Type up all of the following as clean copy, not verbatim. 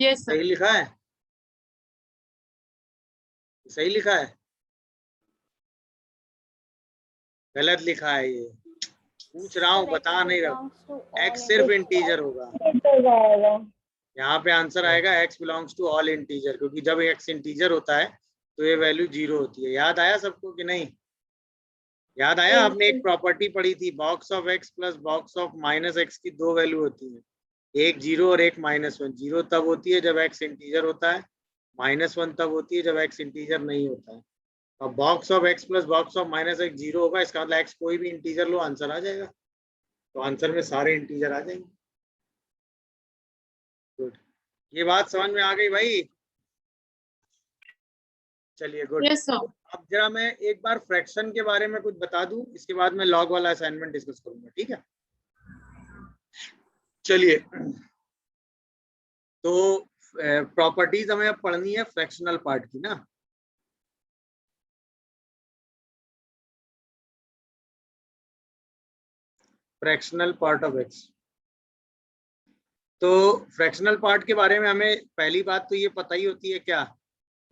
Yes sir. सही लिखा है? सही लिखा है? गलत लिखा है ये। पूछ रहा हूँ, बता नहीं रहा। x सिर्फ इंटीजर होगा। यहाँ पे आंसर आएगा x belongs to all integer, क्योंकि जब x इंटीजर होता है तो ये वैल्यू 0 होती है। याद आया सबको कि नहीं? याद आया? आपने एक प्रॉपर्टी पढ़ी थी, box of x plus box of minus x की दो वैल्यू होती है, एक 0 और एक -1। 0 तब होती है जब x इंटीजर होता है, -1 तब होती है जब x इंटीजर नहीं होता है। अब box of x plus box of minus x 0 होगा, इसका मतलब x कोई भी इंटीजर लो, आंसर आ जाएगा। तो आंसर में सारे इंटीजर आ जाएंगे। गुड, ये बात समझ में आ गई भाई? चलिए गुड। Yes sir. अब जरा मैं एक बार फ्रैक्शन के बारे में कुछ बता दूं, इसके बाद मैं लॉग वाला असाइनमेंट डिस्कस करूंगा, ठीक है? चलिए, तो प्रॉपर्टीज हमें अब पढ़नी है फ्रैक्शनल पार्ट की ना। Fractional part of x. तो फ्रैक्शनल पार्ट के बारे में हमें पहली बात तो ये पता ही होती है क्या,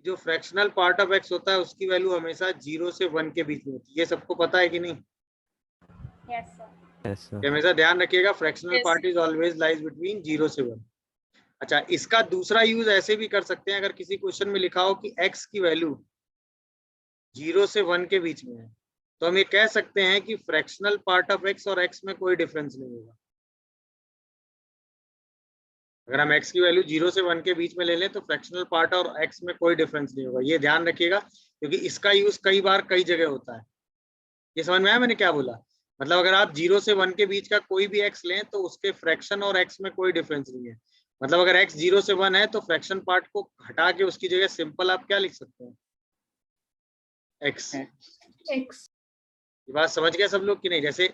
जो फ्रैक्शनल पार्ट ऑफ एक्स होता है उसकी वैल्यू हमेशा 0 से 1 के बीच में होती है। ये सबको पता है कि नहीं? Yes sir. हमेशा ध्यान रखिएगा, fractional Yes, part is always lies between 0 से 1। अच्छा, इसका दूसरा यूज ऐसे भी कर सकते हैं, अगर किसी क्वेश्चन में लिखा हो कि x की वैल्यू 0 से 1 के बीच में है, तो हम ये कह सकते हैं कि फ्रैक्शनल पार्ट ऑफ x और x में कोई डिफरेंस नहीं होगा। अगर हम x की वैल्यू 0 से 1 के बीच में ले लें तो फ्रैक्शनल पार्ट और x में कोई डिफरेंस नहीं होगा। ये ध्यान रखिएगा, क्योंकि इसका यूज कई बार कई जगह होता है। ये समझ में आया मैंने क्या बोला? मतलब अगर आप 0 से 1 के बीच का कोई भी x लें तो उसके फ्रैक्शन और x में कोई डिफरेंस नहीं है। मतलब अगर x 0 से 1 है तो फ्रैक्शन पार्ट को हटा के उसकी जगह सिंपल आप क्या लिख सकते हैं? x। X। ये बात समझ गए सब लोग कि नहीं? जैसे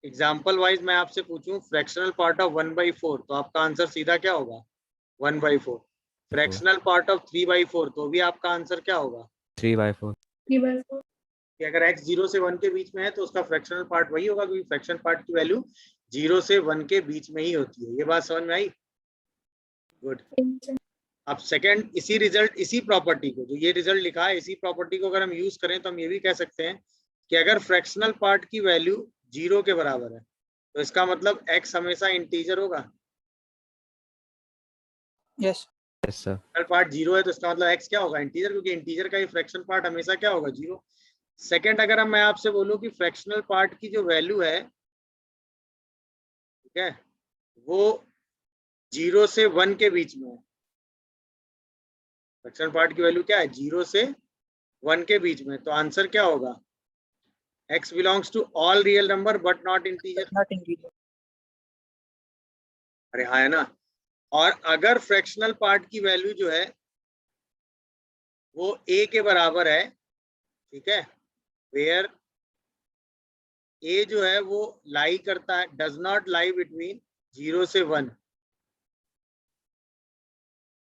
एग्जाम्पल वाइज मैं आपसे पूछूं फ्रैक्शनल पार्ट ऑफ 1/4, तो आपका आंसर सीधा क्या होगा? 1/4। फ्रैक्शनल पार्ट ऑफ 3/4, तो भी आपका आंसर क्या होगा? 3/4। 3/4। कि अगर x 0 से 1 के बीच में है तो उसका फ्रैक्शनल पार्ट वही होगा, क्योंकि फ्रैक्शन पार्ट की वैल्यू 0 से 1 के बीच में ही होती है। ये बात समझ में आई? गुड। अब सेकंड, इसी रिजल्ट, इसी प्रॉपर्टी को, जो ये रिजल्ट लिखा है, इसी प्रॉपर्टी को अगर हम यूज करें तो हम ये भी कह सकते हैं कि अगर फ्रैक्शनल पार्ट की वैल्यू 0 के बराबर है तो इसका मतलब x हमेशा इंटीजर होगा। Yes sir. फ्रैक्शनल पार्ट 0 है तो इसका मतलब x क्या होगा? इंटीजर, क्योंकि इंटीजर का ही फ्रैक्शन पार्ट हमेशा क्या होगा? 0। सेकंड, अगर मैं आपसे बोलूं कि फ्रैक्शनल पार्ट की जो वैल्यू है, ठीक है, वो 0 से 1 के बीच में है। फ्रैक्शनल पार्ट की वैल्यू क्या है? 0 से 1 के बीच में, तो आंसर क्या होगा? x belongs to all real number but not integer. Not integer. अरे हाँ, है ना? और अगर फ्रैक्शनल पार्ट की वैल्यू जो है वो a के बराबर है, ठीक है, वेयर a जो है वो लाई करता है, डज नॉट लाई बिटवीन 0 से 1,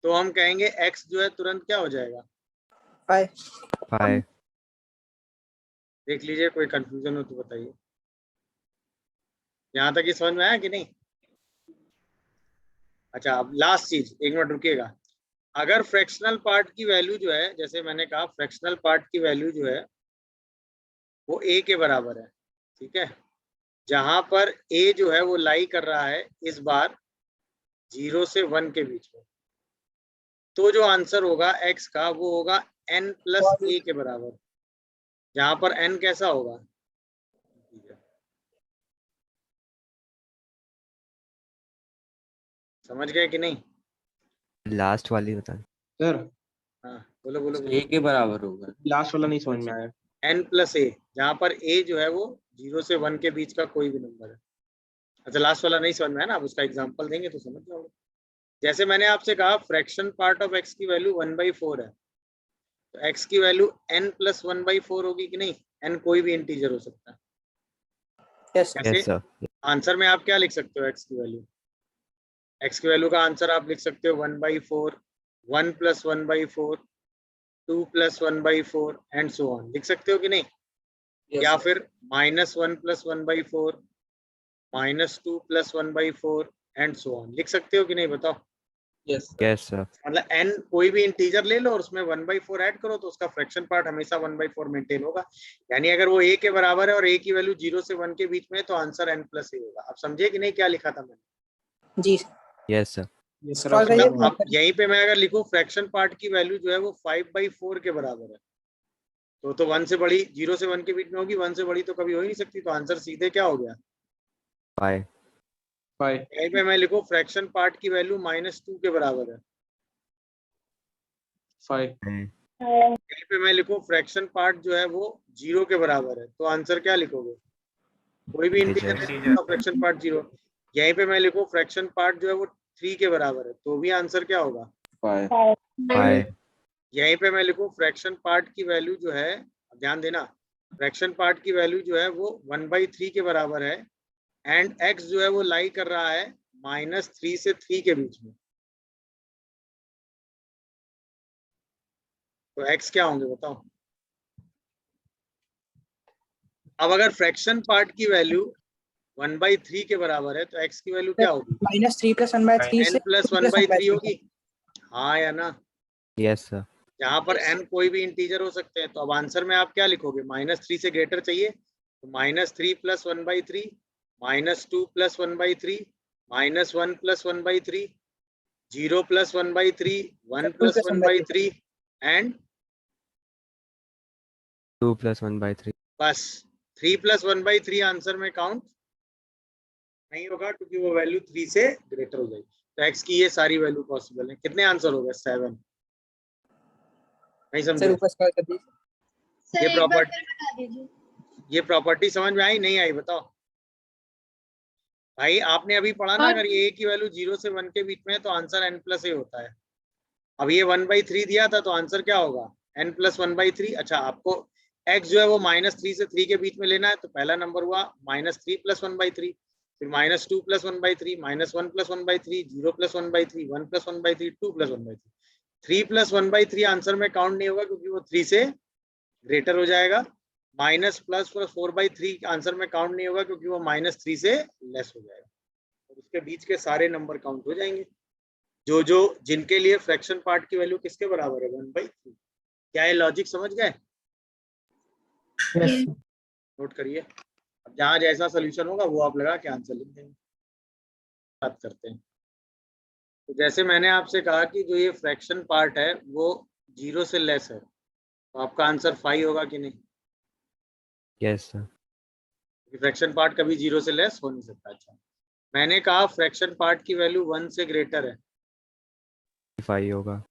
तो हम कहेंगे x जो है तुरंत क्या हो जाएगा? 5। देख लीजिए, कोई कंफ्यूजन हो तो बताइए। यहाँ तक ये समझ में आया कि नहीं? अच्छा, अब लास्ट चीज, एक मिनट रुकिएगा। अगर फ्रैक्शनल पार्ट की वैल्यू जो है, जैसे मैंने कहा फ्रैक्शनल पार्ट की वैल्यू जो है वो a के बराबर है, ठीक है, जहां पर a जो है वो लाई कर रहा है इस बार 0 से 1 के बीच में, तो जो आंसर होगा x का वो होगा n प्लस a के बराबर, जहां पर n कैसा होगा? समझ गए कि नहीं? लास्ट वाली बता। सर हाँ, बोलो बोलो ए बोलो। के बराबर होगा। लास्ट वाला नहीं समझ में आया। n प्लस a, जहां पर a जो है वो 0 से 1 के बीच का कोई भी नंबर है। अच्छा, लास्ट वाला नहीं समझ में आया ना? अब उसका एग्जांपल देंगे तो समझ जाओगे। जैसे मैंने आपसे कहा फ्रैक्शन पार्ट ऑफ x की वैल्यू 1/4 है, तो x की वैल्यू n प्लस 1/4 होगी कि नहीं? n कोई भी इंटीजर हो सकता है। यस कैसे? Yes sir. आंसर में आप क्या लिख सकते हो? x की वैल्यू, x की वैल्यू का आंसर आप लिख सकते हो 1/4, 1 plus 1/4, 2 plus 1/4 and so on, लिख सकते हो कि नहीं? या फिर -1 plus 1/4, -2 plus 1/4 and so on, लिख सकते हो कि नहीं? बताओ। Yes. Yes, sir. मतलब n कोई भी इंटीजर ले लो और उसमें 1/4 ऐड करो तो उसका फ्रैक्शन पार्ट हमेशा 1/4 मेंटेन होगा। यानी अगर वो a के बराबर है और a की वैल्यू 0 से 1 के बीच में है तो आंसर n + a होगा। आप समझे कि नहीं क्या लिखा था मैंने? जी Yes, sir. Yes, sir. Solve करिए अब यहीं पे मैं अगर लिखूं फ्रैक्शन पार्ट की वैल्यू जो है वो 5/4 के बराबर है तो 1 से बड़ी, 0 से 1 के बीच में होगी, 1 से बड़ी तो कभी हो ही नहीं सकती, तो आंसर सीधे क्या हो गया? 5. 5. यहीं पे मैं लिखूं फ्रैक्शन पार्ट की वैल्यू -2 के बराबर है, 5. यहीं पे मैं लिखूं फ्रैक्शन पार्ट जो है वो 0 के बराबर है, तो आंसर क्या लिखोगे? कोई भी Integer. Integer fraction part 0। यहीं पे मैं लिखूं फ्रैक्शन पार्ट जो है वो 3 के बराबर है, तो भी आंसर क्या होगा? 5. 5. यहीं पे मैं लिखूं फ्रैक्शन पार्ट की वैल्यू जो है, ध्यान देना, फ्रैक्शन पार्ट की वैल्यू जो है वो 1/3 के बराबर है एंड x जो है वो लाई कर रहा है -3 से 3 के बीच में, तो x क्या होंगे बताओ? अब अगर फ्रैक्शन पार्ट की वैल्यू 1/3 के बराबर है तो x की वैल्यू क्या होगी? -3 + 1/3 से n + 1/3 होगी, हाँ या ना? Yes, sir. यहाँ पर n कोई भी इंटीजर हो सकते हैं, तो अब आंसर में आप क्या लिखोगे? -3 से ग्रेटर चाहिए तो -3 + 1/3, -2 + 1/3, -1 + 1/3, 0 + 1/3, 1 + 1/3 एंड 2 + 1/3. बस 3 + 1/3 आंसर में काउंट नहीं होगा क्योंकि वो वैल्यू 3 से ग्रेटर हो जाएगी। तो x की ये सारी वैल्यू पॉसिबल है। कितने आंसर हो गए? 7। नहीं सर समझे? ऊपर स्क्रॉल कर दीजिए। ये प्रॉपर्टी समझ में आई नहीं आई बताओ भाई? आपने अभी पढ़ा ना, अगर ये a की वैल्यू 0 से 1 के बीच में है तो आंसर n + a होता है। अब ये 1/3 दिया था तो आंसर क्या होगा? n + 1/3। अच्छा, आपको x जो है वो -3 से 3 के बीच में लेना है, तो पहला नंबर हुआ -3 + 1/3, फिर -2 + 1/3, -1 + 1/3, 0 + 1/3, 1 + 1/3, 2 + 1/3। 3 + 1/3 आंसर में काउंट नहीं होगा क्योंकि वो 3 से ग्रेटर हो जाएगा। माइनस प्लस 4/3 आंसर में काउंट नहीं होगा क्योंकि वो -3 से लेस हो जाएगा। और उसके बीच के सारे नंबर काउंट हो जाएंगे जो जिनके लिए फ्रैक्शन पार्ट की वैल्यू किसके बराबर है? 1/3। क्या ये लॉजिक समझ गए? नोट करिए। अब जहाँ जैसा सोल्यूशन होगा वो आप लगा के आंसर लिख देंगे। बात करते हैं। तो जैसे मैंने आपसे कहा कि जो ये फ्रैक्शन पार्ट है वो 0 से लेस है, तो आपका आंसर 5 होगा कि नहीं? Yes, sir. फ्रैक्शन पार्ट कभी 0 से लेस हो नहीं सकता। अच्छा, मैंने कहा फ्रैक्शन पार्ट की वैल्यू 1 से ग्रेटर है, 5 होगा.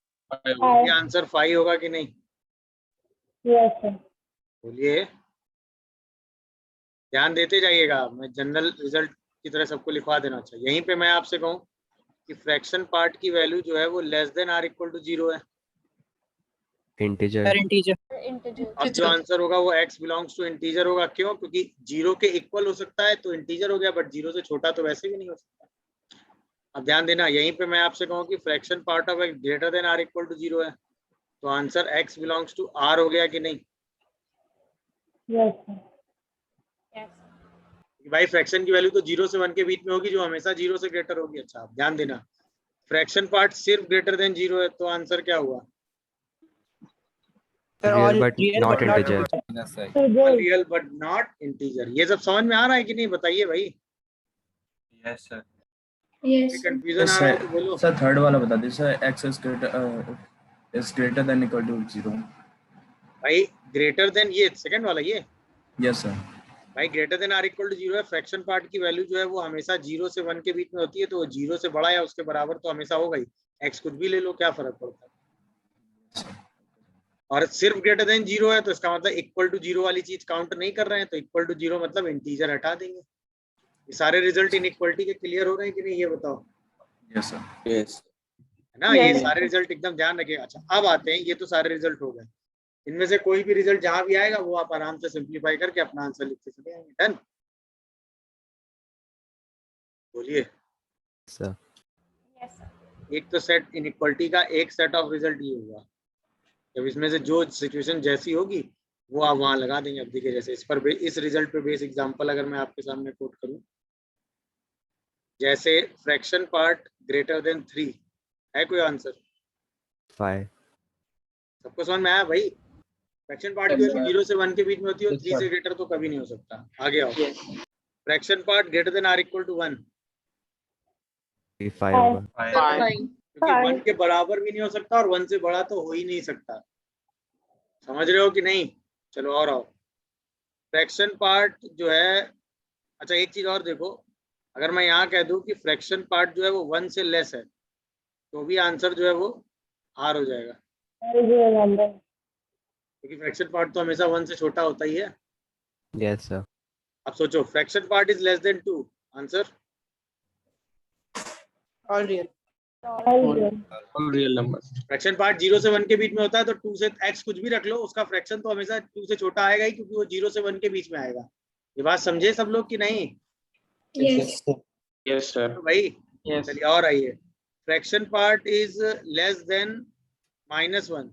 ये आंसर 5 होगा कि नहीं? Yes sir. बोलिए, ध्यान देते जाइएगा, मैं जनरल रिजल्ट की तरह सबको लिखवा देना चाहिए। यहीं पे मैं आपसे कहूँ कि फ्रैक्शन पार्ट की वैल्यू जो है वो less than or equal to 0 है। Integer. Sir integer. अब जो आंसर होगा वो x बिलोंग्स टू इंटीजर होगा। क्यों? क्योंकि 0 के इक्वल हो सकता है तो इंटीजर हो गया, बट 0 से छोटा तो वैसे भी नहीं हो सकता। अब ध्यान देना, यहीं पे मैं आपसे कहूँ कि fraction part of x greater than or equal to 0 है, तो answer x belongs to r हो गया कि नहीं? Yes sir. भाई फ्रैक्शन की वैल्यू तो 0 से 1 के बीच में होगी जो हमेशा 0 से ग्रेटर होगी। अच्छा, अब ध्यान देना, फ्रैक्शन पार्ट सिर्फ ग्रेटर देन 0 है, तो आंसर क्या हुआ? Real but not integer. Real but not integer. ये सब समझ में आ रहा है कि नहीं बताइए भाई? Yes, sir. कंफ्यूजन आ रहा है तो बोलो। सर थर्ड वाला बता दीजिए sir. x is greater than equal to 0. भाई ग्रेटर देन, ये सेकंड वाला, ये यस सर। भाई greater than or equal to 0 है। फ्रैक्शन पार्ट की वैल्यू जो है वो हमेशा 0 से 1 के बीच में होती है, तो वो 0 से बड़ा या उसके बराबर तो हमेशा होगा ही। x कुछ भी ले लो, क्या फर्क पड़ता है? और सिर्फ ग्रेटर देन 0 है तो इसका मतलब इक्वल टू 0 वाली चीज काउंट नहीं कर रहे हैं, तो इक्वल टू 0 मतलब इंटीजर हटा देंगे। ये सारे रिजल्ट इनइक्वालिटी के क्लियर हो रहे हैं कि नहीं, ये बताओ? Yes sir. Yes. है ना? ये सारे रिजल्ट एकदम ध्यान रखिएगा। अच्छा, अब आते हैं, ये तो सारे रिजल्ट हो गए। इनमें से कोई भी रिजल्ट जहां भी आएगा वो आप आराम से सिंप्लीफाई करके अपना आंसर लिखते चले आएंगे। डन? बोलिए। Sir. एक तो सेट इनइक्वालिटी का, एक सेट ऑफ रिजल्ट ये हुआ। जब इसमें से जो सिचुएशन जैसी होगी वो आप वहां लगा देंगे। अब देखिए, जैसे इस पर इस रिजल्ट पे बेस एग्जांपल अगर मैं आपके सामने कोट करूं, जैसे फ्रैक्शन पार्ट ग्रेटर देन 3 है कोई आंसर? 5. सबको समझ में आया भाई? फ्रैक्शन पार्ट की वैल्यू 0 से 1 के बीच में होती है और 3 से ग्रेटर तो कभी नहीं हो सकता। आगे आओ। Fraction part greater than or equal to 1, 5 होगा. 5. क्योंकि 1 के बराबर भी नहीं हो सकता और 1 से बड़ा तो हो ही नहीं सकता। समझ रहे हो कि नहीं? चलो और आओ। फ्रैक्शन पार्ट जो है, अच्छा एक चीज और देखो, अगर मैं यहाँ कह दूं कि फ्रैक्शन पार्ट जो है वो 1 से लेस है तो भी आंसर जो है वो आर हो जाएगा, क्योंकि फ्रैक्शन पार्ट तो हमेशा 1 से छोटा होता ही है। Yes sir. अब सोचो, fraction part is less than 2, answer All real. All real numbers. Fraction part 0 से 1 के बीच में होता है तो 2 से x कुछ भी रख लो, उसका फ्रैक्शन तो हमेशा 2 से छोटा आएगा ही, क्योंकि वो 0 से 1 के बीच में आएगा। ये बात समझे सब लोग कि नहीं? Yes sir. तो भाई Yes. चलिए और आइए। Fraction part is less than -1,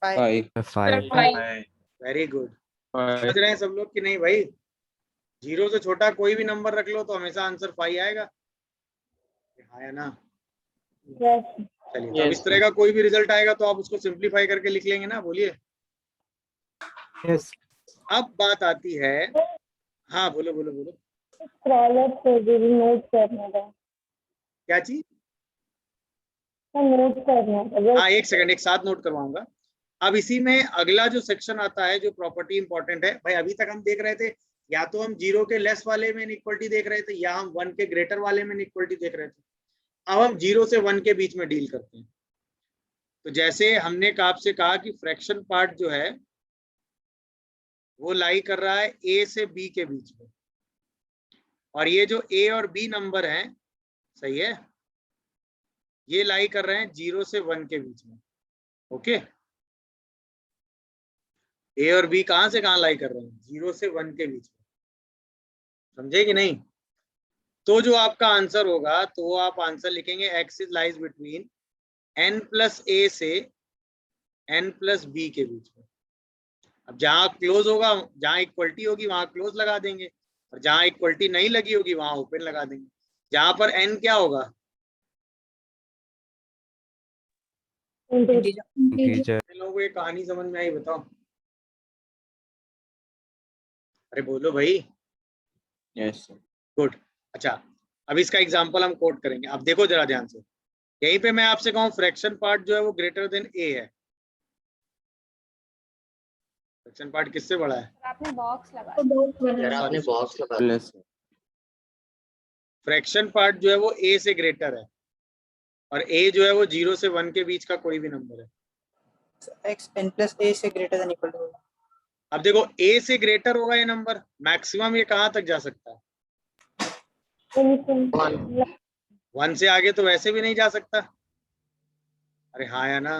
5. 5. 5. Very good. 5. समझ रहे हैं सब लोग कि नहीं भाई? 0 से छोटा कोई भी नंबर रख लो तो हमेशा आंसर 5 आएगा। हाँ या ना? यस चलिए, तो अब इस तरह का कोई भी रिजल्ट आएगा तो आप उसको सिंप्लीफाई करके लिख लेंगे ना, बोलिए। Yes. अब बात आती है, हाँ बोलो बोलो बोलो। स्क्रॉलर पे भी नोट करना था, क्या चीज? नोट करना था। हाँ एक सेकंड, एक साथ नोट करवाऊंगा। अब इसी में अगला जो सेक्शन आता है, जो प्रॉपर्टी इंपॉर्टेंट है भाई। अभी तक हम देख रहे थे, या तो हम 0 के लेस वाले में इनइक्वलिटी देख रहे थे, या हम 1 के ग्रेटर वाले में इनइक्वलिटी देख रहे थे। अब हम 0 से 1 के बीच में डील करते हैं। तो जैसे हमने आपसे कहा कि फ्रैक्शन पार्ट जो है वो लाई कर रहा है a से b के बीच में, और ये जो a और b नंबर हैं, सही है, ये लाई कर रहे हैं 0 से 1 के बीच में। ओके, a और b कहां से कहां लाई कर रहे हैं? 0 से 1 के बीच में। समझे कि नहीं? तो जो आपका आंसर होगा, तो वो आप आंसर लिखेंगे x lies between n plus a से n प्लस b के बीच में। अब जहां क्लोज होगा, जहां इक्वलिटी होगी वहां क्लोज लगा देंगे, और जहां इक्वलिटी नहीं लगी होगी वहां ओपन लगा देंगे। जहां पर n क्या होगा? Integer. Integer. लोगों को ये कहानी समझ में आई? बताओ, अरे बोलो भाई। Yes sir. गुड। अच्छा, अब इसका एग्जांपल हम कोट करेंगे। अब देखो जरा ध्यान से, यहीं पे मैं आपसे कहूँ फ्रैक्शन पार्ट जो है वो ग्रेटर देन a है। फ्रैक्शन पार्ट किससे बड़ा है? आपने बॉक्स लगा Less. फ्रैक्शन पार्ट जो है वो a से ग्रेटर है, और a जो है वो 0 से 1 के बीच का कोई भी नंबर है। X n plus a से greater than equal to. अब देखो, a से ग्रेटर होगा ये नंबर, मैक्सिमम ये कहां तक जा सकता है? 1 से आगे तो वैसे भी नहीं जा सकता। अरे हाँ या ना?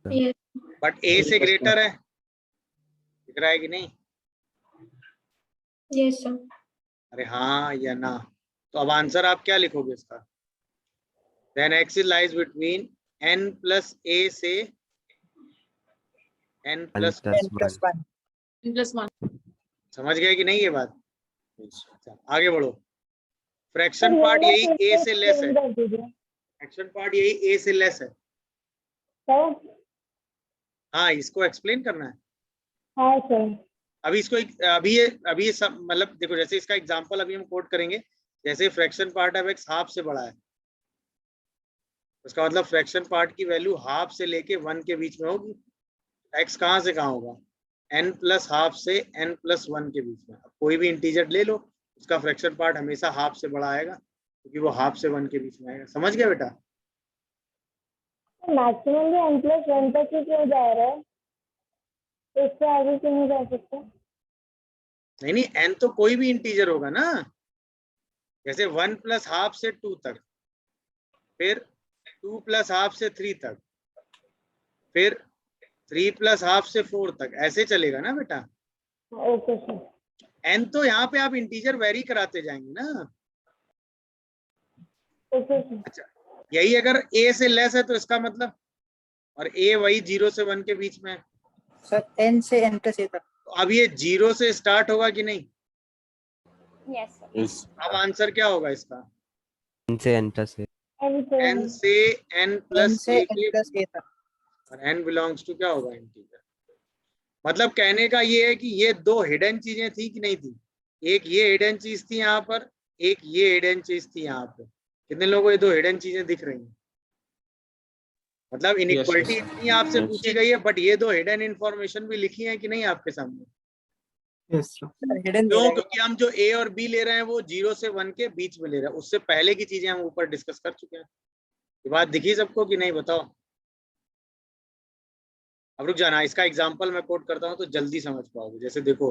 बट a से ग्रेटर है, दिख रहा है कि नहीं? Yes sir. अरे हाँ या ना? तो अब आंसर आप क्या लिखोगे इसका? Then x lies between n plus a से n प्लस n plus 1. समझ गए कि नहीं ये बात? अच्छा, आगे बढ़ो। फ्रैक्शन पार्ट यही a से लेस है, फ्रैक्शन पार्ट यही a से लेस है। हाँ, इसको एक्सप्लेन करना है। हाँ सर। अभी इसको अभी ये सब मतलब देखो, जैसे इसका एग्जांपल अभी हम कोट करेंगे। जैसे fraction part of x half से बड़ा है, उसका मतलब फ्रैक्शन पार्ट की वैल्यू हाफ से लेके 1 के बीच में होगी। x कहाँ से कहाँ होगा? n प्लस हाफ से n प्लस 1 के बीच में। अब कोई भी इंटीजर ले लो, उसका फ्रैक्शन पार्ट हमेशा हाफ से बड़ा आएगा, क्योंकि वो हाफ से 1 के बीच में आएगा। समझ गया बेटा? मैक्सिमम भी n प्लस 1 तक ही क्यों जा रहा है? इससे आगे क्यों नहीं जा सकता? नहीं, n तो कोई भी इंटीजर होगा ना। जैसे 1 प्लस हाफ से 2 तक, फिर 2 प्लस हाफ से 3 तक, फिर 3 प्लस हाफ से 4 तक, ऐसे चलेगा ना बेटा? Okay sir. n तो यहाँ पे आप इंटीजर वेरी कराते जाएंगे ना। Okay sir. अच्छा, यही अगर a से लेस है तो इसका मतलब, और a वही 0 से 1 के बीच में है, Sir, n से n plus a तक. तो अब ये 0 से स्टार्ट होगा कि नहीं? Yes sir. Yes. अब आंसर क्या होगा इसका? N से n plus a. n n से n n प्लस से a n के, plus a तक। और n बिलोंग्स टू क्या होगा, इंटीजर। मतलब कहने का ये है कि ये दो हिडन चीजें थी कि नहीं थी, एक ये हिडन चीज थी यहाँ पर, एक ये हिडन चीज थी यहाँ पे। कितने लोगों को ये दो हिडन चीजें दिख रही हैं? मतलब इनइक्वालिटी इतनी आपसे पूछी गई है, बट ये दो हिडन इंफॉर्मेशन भी लिखी है कि नहीं आपके सामने? Yes, sir. हिडन दे क्यों? रहा है। क्योंकि हम जो ए और बी ले रहे हैं वो 0 से 1 के बीच में ले रहे हैं, उससे पहले की चीजें हम ऊपर डिस्कस कर चुके हैं। ये बात दिखी सबको कि नहीं, बताओ। अब रुक जाना, इसका एग्जांपल मैं कोट करता हूं तो जल्दी समझ पाओगे। जैसे देखो,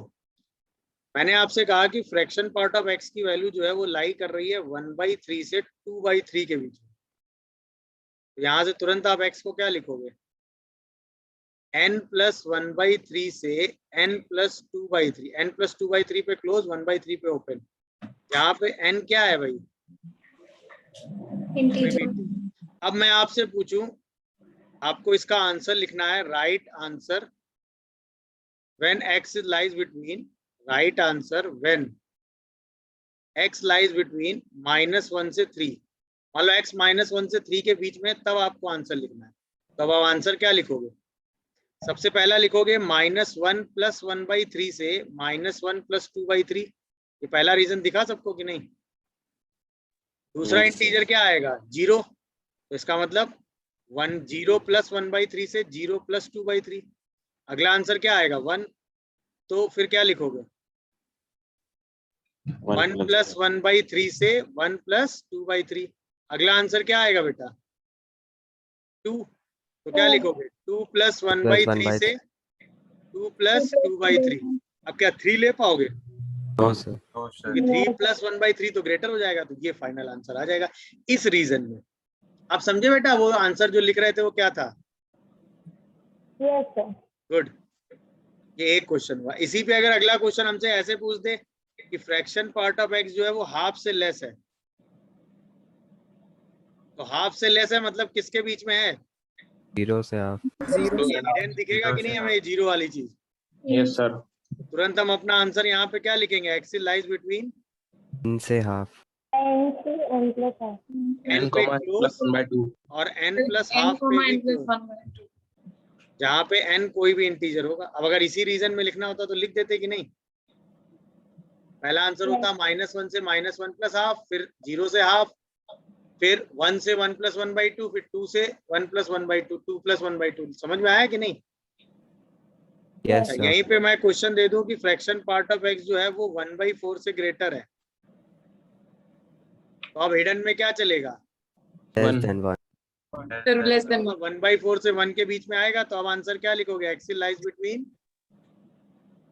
मैंने आपसे कहा कि फ्रैक्शन पार्ट ऑफ एक्स की वैल्यू जो है वो लाई कर रही है 1/3 से 2/3 के बीच में। तो यहां से तुरंत आप एक्स को क्या लिखोगे, n प्लस 1/3 से n प्लस 2/3, n प्लस 2/3 पे क्लोज, 1/3 पे ओपन। यहाँ पे n क्या है भाई, अब मैं आपसे पूछूं, आपको इसका आंसर लिखना है, right answer when x lies between, right answer when x lies between -1 से 3। मान लो x -1 से 3 के बीच में, तब आपको आंसर लिखना है। तो अब आप आंसर क्या लिखोगे? सबसे पहला लिखोगे -1 प्लस 1/3 से -1 प्लस 2/3। ये पहला रीजन दिखा सबको कि नहीं? दूसरा इंटीजर क्या आएगा, 0। तो इसका मतलब 0 प्लस 1/3 से 0 प्लस 2/3। अगला आंसर क्या आएगा, 1। तो फिर क्या लिखोगे, 1 प्लस 1/3 से 1 प्लस 2/3। अगला आंसर क्या आएगा बेटा, 2। तो क्या लिखोगे, 2 प्लस 1/3 से 2 प्लस 2/3। अब क्या 3 ले पाओगे? No, sir. क्योंकि 3 प्लस 1/3 तो ग्रेटर हो जाएगा, तो ये फाइनल आंसर आ जाएगा इस रीजन में। आप समझे बेटा, वो आंसर जो लिख रहे थे वो क्या था? Yes sir. गुड। ये एक क्वेश्चन हुआ। इसी पे अगर अगला क्वेश्चन हमसे ऐसे पूछ दे कि फ्रैक्शन पार्ट ऑफ एक्स जो है वो हाफ से लेस है, तो हाफ से लेस है मतलब किसके बीच में है? 0 से half. हिडन दिखेगा कि नहीं हमें ये 0 वाली चीज? Yes, sir. तुरंत हम अपना आंसर यहाँ पे क्या लिखेंगे, एक्स लाइज बिटवीन N से half. n से n प्लस हाफ। n पे क्लोज और n प्लस हाफ पे भी close। जहाँ पे n कोई भी इंटीजर होगा। अब अगर इसी रीजन में लिखना होता तो लिख देते कि नहीं? पहला आंसर होता -1 से -1 प्लस हाफ, फिर 0 से हाफ, फिर 1 से 1 प्लस 1/2, फिर 2 से 1 प्लस 1/2, 2 प्लस 1/2। समझ में आया कि नहीं? Yes, sir. यहीं पे मैं क्वेश्चन दे दूं कि फ्रैक्शन पार्ट ऑफ एक्स जो है वो 1/4 से ग्रेटर है, तो अब हिडन में क्या चलेगा, Less than 1. 1/4 से 1 के बीच में आएगा। तो अब आंसर क्या लिखोगे, x lies between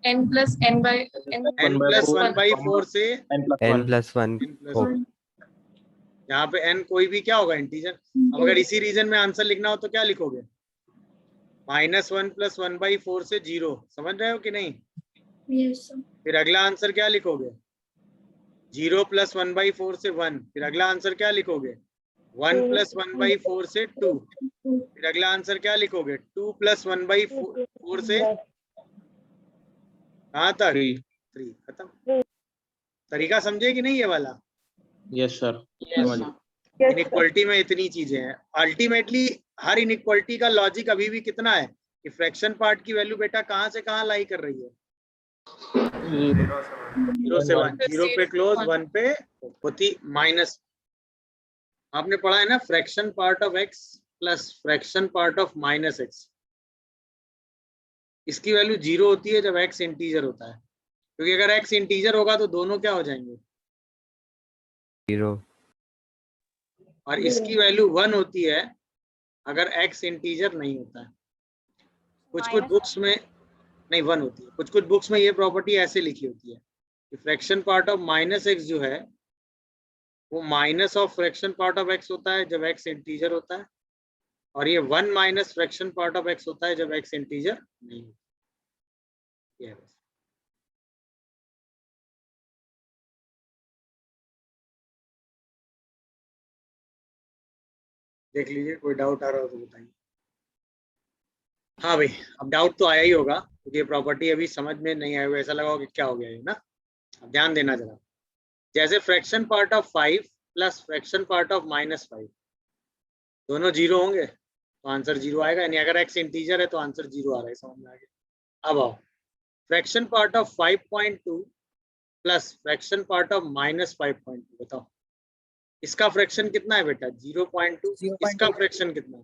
n plus n by n n plus 1/4 से N plus 1. n plus 1। यहाँ पे n कोई भी क्या होगा, इंटीजर। अब अगर इसी रीजन में आंसर लिखना हो तो क्या लिखोगे, -1 प्लस 1/4 से 0। समझ रहे हो कि नहीं? yes sir. फिर अगला आंसर क्या लिखोगे, 0 प्लस 1/4 से 1। फिर अगला आंसर क्या लिखोगे, 1 प्लस 1/4 से 2। फिर अगला आंसर क्या लिखोगे, 2 प्लस 1/4 से कहाँ तक, 3। खत्म। तरीका समझे कि नहीं ये वाला? Yes, sir. इनइक्वालिटी में इतनी चीजें हैं। अल्टीमेटली हर इनइक्वालिटी का लॉजिक अभी भी कितना है कि फ्रैक्शन पार्ट की वैल्यू बेटा कहाँ से कहाँ लाई कर रही है, 0 से 1। 0 पे क्लोज, 1 पे होती माइनस। आपने पढ़ा है ना, fraction part of x plus fraction part of -x, इसकी वैल्यू 0 होती है जब x इंटीजर होता है, क्योंकि अगर x इंटीजर होगा तो दोनों क्या हो जाएंगे, 0. और इसकी वैल्यू 1 होती है अगर x इंटीजर नहीं होता है। कुछ बुक्स में नहीं 1 होती है, कुछ बुक्स में ये प्रॉपर्टी ऐसे लिखी होती है कि फ्रैक्शन पार्ट ऑफ -x जो है वो minus of fraction part of x होता है जब x इंटीजर होता है, और ये 1 minus fraction part of x होता है जब x इंटीजर नहीं होता। ये है बस। देख लीजिए, कोई डाउट आ रहा हो तो बताइए। हाँ भाई, अब डाउट तो आया ही होगा क्योंकि ये प्रॉपर्टी अभी समझ में नहीं आई, ऐसा लगा कि क्या हो गया ये ना। अब ध्यान देना जरा, जैसे fraction part of 5 plus fraction part of -5, दोनों जीरो होंगे तो आंसर जीरो आएगा, यानी अगर x इंटीजर है तो आंसर जीरो आ रहा है, समझ में आ गया। अब आओ, fraction part of 5.2 plus fraction part of -5.2, बताओ इसका फ्रैक्शन कितना है बेटा? 0.2। इसका फ्रैक्शन कितना है?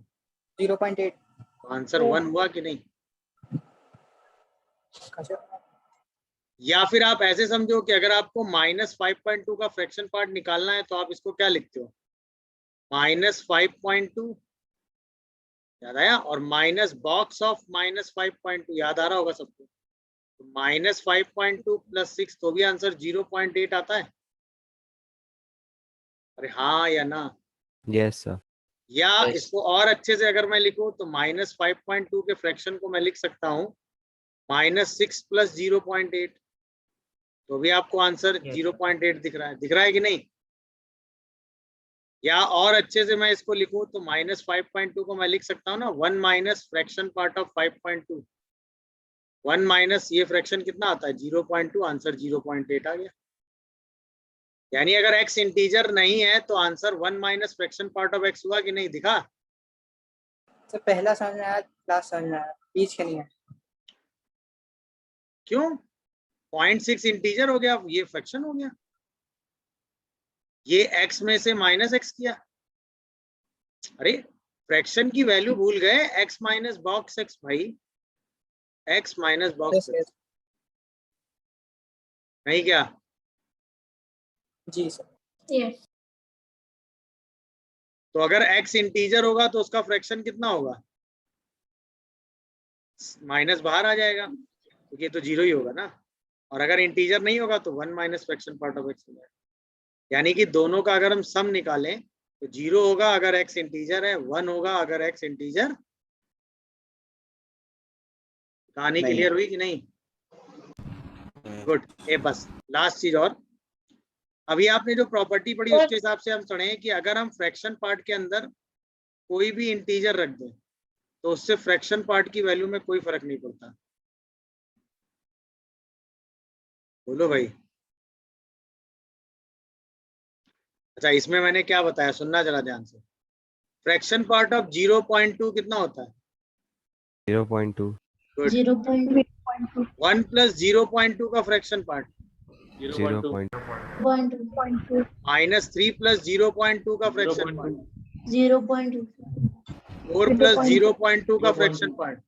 0.8। तो आंसर 1 हुआ कि नहीं? या फिर आप ऐसे समझो कि अगर आपको -5.2 का फ्रैक्शन पार्ट निकालना है तो आप इसको क्या लिखते हो? -5.2 याद आया, और माइनस बॉक्स ऑफ -5.2 याद आ रहा होगा सबको। तो -5.2 + 6 तो भी आंसर 0.8 आता है। अरे हाँ या ना? Yes, sir. या Yes. इसको और अच्छे से अगर मैं लिखूं तो -5.2 के फ्रैक्शन को मैं लिख सकता हूँ -6 + 0.8, तो भी आपको आंसर 0.8 दिख रहा है। दिख रहा है कि नहीं? या और अच्छे से मैं इसको लिखूं तो -5.2 को मैं लिख सकता हूँ ना 1 minus fraction part of 5.2। 1 minus ये फ्रैक्शन कितना आता है? 0.2, आंसर 0.8 आ गया। यानी अगर x इंटीजर नहीं है तो answer 1 minus fraction part of x हुआ कि नहीं? दिखा? तो पहला समझ में आया, लास्ट समझ में आया, बीच के नहीं है। क्यों? 0.6 इंटीजर हो गया, ये फ्रैक्शन हो गया। ये x में से -x किया। अरे फ्रैक्शन की वैल्यू भूल गए, x माइनस बॉक्स x भाई, x minus box Yes, yes. नहीं क्या? जी सर। Yes. तो अगर x इंटीजर होगा तो उसका फ्रैक्शन कितना होगा? माइनस बाहर आ जाएगा क्योंकि ये तो जीरो ही होगा ना। और अगर इंटीजर नहीं होगा तो 1 minus fraction part of x हो जाएगा। यानी कि दोनों का अगर हम सम निकालें तो 0 होगा अगर x इंटीजर है, 1 होगा अगर x इंटीजर। कहानी क्लियर हुई कि नहीं? गुड। ए बस लास्ट चीज और, अभी आपने जो प्रॉपर्टी पढ़ी उसके हिसाब से हम पढ़े कि अगर हम फ्रैक्शन पार्ट के अंदर कोई भी इंटीजर रख दें तो उससे फ्रैक्शन पार्ट की वैल्यू में कोई फर्क नहीं पड़ता। बोलो भाई। अच्छा इसमें मैंने क्या बताया, सुनना जरा ध्यान से। फ्रैक्शन पार्ट ऑफ 0.2 कितना होता है? 0.2. गुड। 0.2. 1 + 0.2 का फ्रैक्शन पार्ट 0.2. -3 + 0.2 का फ्रैक्शन पार्ट 0.2. 4 + 0.2 का फ्रैक्शन पार्ट।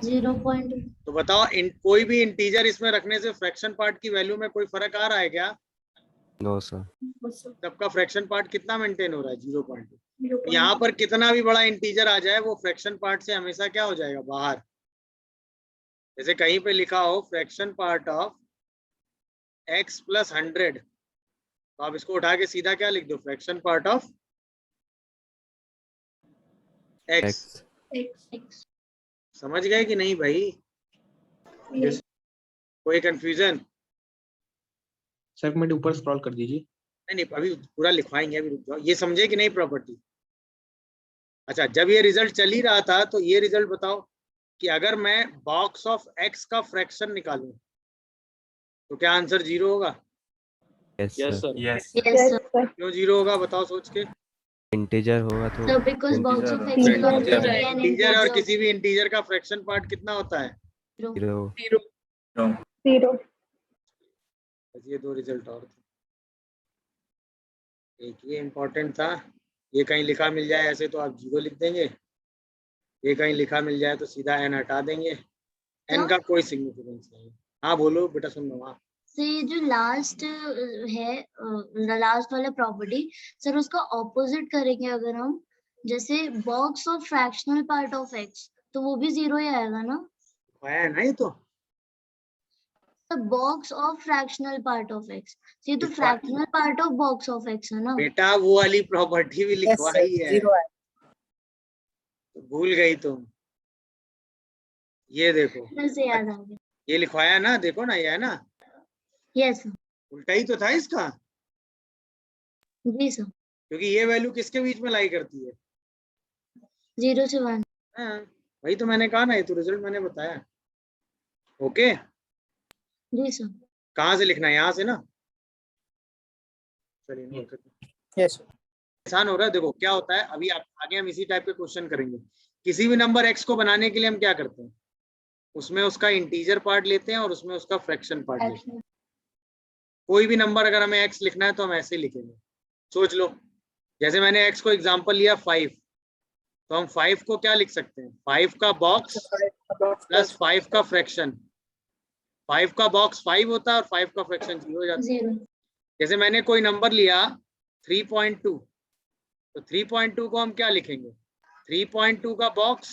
0.2. तो बताओ कोई भी इंटीजर इसमें रखने से फ्रैक्शन पार्ट की वैल्यू में कोई फर्क आ रहा है क्या? No, sir. सबका फ्रैक्शन पार्ट कितना मेंटेन हो रहा है? 0.2। यहाँ पर कितना भी बड़ा इंटीजर आ जाए वो फ्रैक्शन पार्ट से हमेशा क्या हो जाएगा? बाहर। जैसे कहीं पे लिखा हो फ्रैक्शन पार्ट ऑफ x + 100, तो आप इसको उठा के सीधा क्या लिख दो? Fraction part of x। X. समझ गए कि नहीं भाई? Yes. कोई कंफ्यूजन? सर एक मिनट ऊपर स्क्रॉल कर दीजिए। नहीं अभी पूरा लिखवाएंगे, अभी रुक जाओ। ये समझे कि नहीं प्रॉपर्टी? अच्छा जब ये रिजल्ट चल ही रहा था तो ये रिजल्ट बताओ कि अगर मैं बॉक्स ऑफ x का फ्रैक्शन निकालूं तो क्या आंसर 0 होगा? Yes, yes sir. Sir. Yes, sir. क्यों 0 होगा बताओ सोच के? Integer होगा तो So because box of x Integer. belongs to an integer और integer. किसी भी इंटीजर का फ्रैक्शन पार्ट कितना होता है? 0. 0 बस ये दो रिजल्ट और थे। एक ये इम्पोर्टेंट था, ये कहीं लिखा मिल जाए ऐसे तो आप 0 लिख देंगे, ये कहीं लिखा मिल जाए तो सीधा n हटा देंगे। n का कोई सिग्निफिकेंस नहीं। हाँ बोलो बेटा, सुन लो। हाँ सर ये जो लास्ट है लास्ट वाला प्रॉपर्टी सर उसका ऑपोजिट करेंगे अगर हम, जैसे box of fractional part of x तो वो भी 0 ही आएगा ना? आया है ना ये तो। Box of fractional part of x, ये तो fractional part of box of x है ना? बेटा वो वाली प्रॉपर्टी भी लिखवाई है, 0 है। तो भूल गई तुम। ये देखो फिर से याद आ गया। ये लिखवाया ना, देखो ना, ये है ना। यस उल्टा ही तो था इसका, जी सर। क्योंकि ये वैल्यू किसके बीच में लाई करती है? 0 से 1। हाँ वही तो मैंने कहा ना, ये तो रिजल्ट मैंने बताया। ओके जी सर। कहाँ से लिखना है? यहाँ से ना। चलिए यस। आसान हो रहा है। देखो क्या होता है, अभी आगे हम इसी टाइप के क्वेश्चन करेंगे। किसी भी नंबर x को बनाने के लिए हम क्या करते हैं, उसमें उसका इंटीजर पार्ट लेते हैं और उसमें उसका फ्रैक्शन पार्ट लेते हैं। कोई भी नंबर अगर हमें x लिखना है तो हम ऐसे ही लिखेंगे। सोच लो, जैसे मैंने x को एग्जांपल लिया 5, तो हम 5 को क्या लिख सकते हैं, 5 का बॉक्स प्लस 5 का फ्रैक्शन। 5 का बॉक्स 5 होता है और 5 का फ्रैक्शन 0 हो जाता है। 0 जैसे मैंने कोई नंबर लिया 3.2, तो 3.2 को हम क्या लिखेंगे, 3.2 का बॉक्स